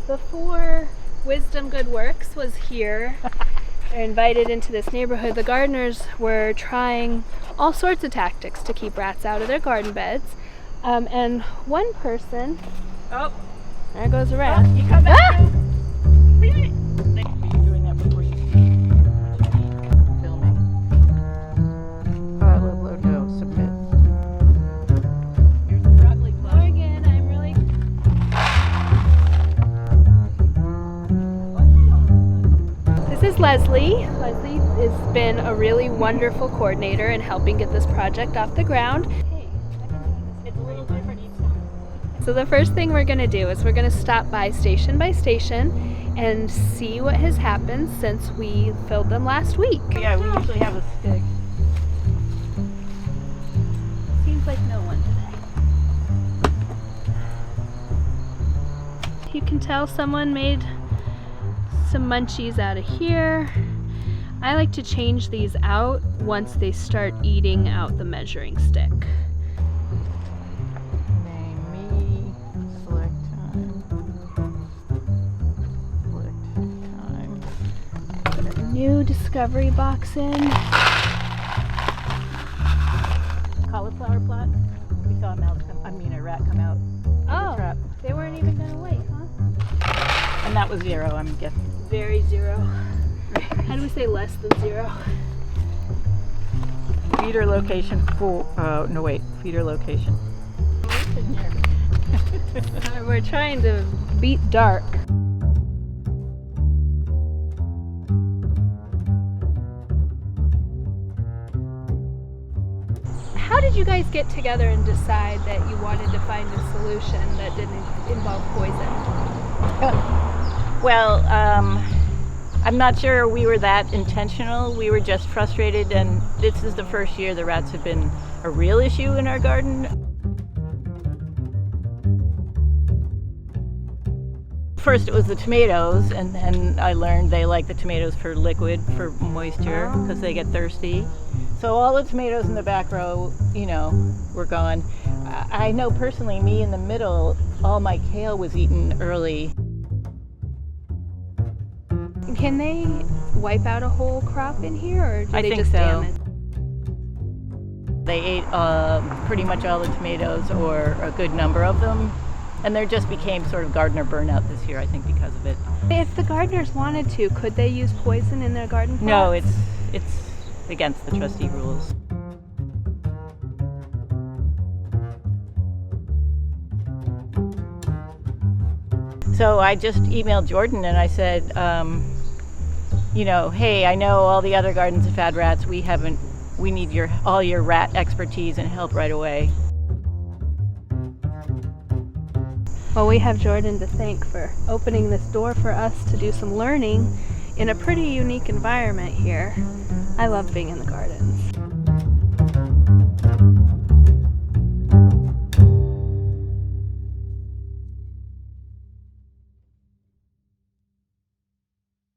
Before Wisdom Good Works was here, invited into this neighborhood, the gardeners were trying all sorts of tactics to keep rats out of their garden beds. And one person, Oh, there goes a rat. you come back. Ah! Were you doing that before you filming? No, submit. Here's the broccoli plant. Morgan, I'm really... This is Leslie. Leslie has been a really wonderful coordinator in helping get this project off the ground. It's a little different each time. So the first thing we're going to do is we're going to stop by station and see what has happened since we filled them last week. Yeah, we usually have a stick. Seems like no one today. You can tell someone made some munchies out of here. I like to change these out once they start eating out the measuring stick. Name me. Select time. Put a new discovery box in. Cauliflower plot. We saw a rat come out of the Oh, trap. they weren't even gonna wait, huh? And that was 0, I'm guessing. Very zero. How do we say less than 0? Feeder location full. No wait. Feeder location. We're trying to beat dark. How did you guys get together and decide that you wanted to find a solution that didn't involve poison? Well, I'm not sure we were that intentional. We were just frustrated, and this is the first year the rats have been a real issue in our garden. First it was the tomatoes, and then I learned they like the tomatoes for liquid, for moisture, because they get thirsty. So all the tomatoes in the back row, were gone. I know personally, me in the middle, all my kale was eaten early. Can they wipe out a whole crop in here, or do I they think just so. damage? They ate pretty much all the tomatoes, or a good number of them. And there just became sort of gardener burnout this year, I think, because of it. If the gardeners wanted to, could they use poison in their garden plots? No, it's against the trustee rules. So I just emailed Jordan and I said, hey, I know all the other gardens have had rats. We need all your rat expertise and help right away. Well, we have Jordan to thank for opening this door for us to do some learning in a pretty unique environment here. I love being in the gardens.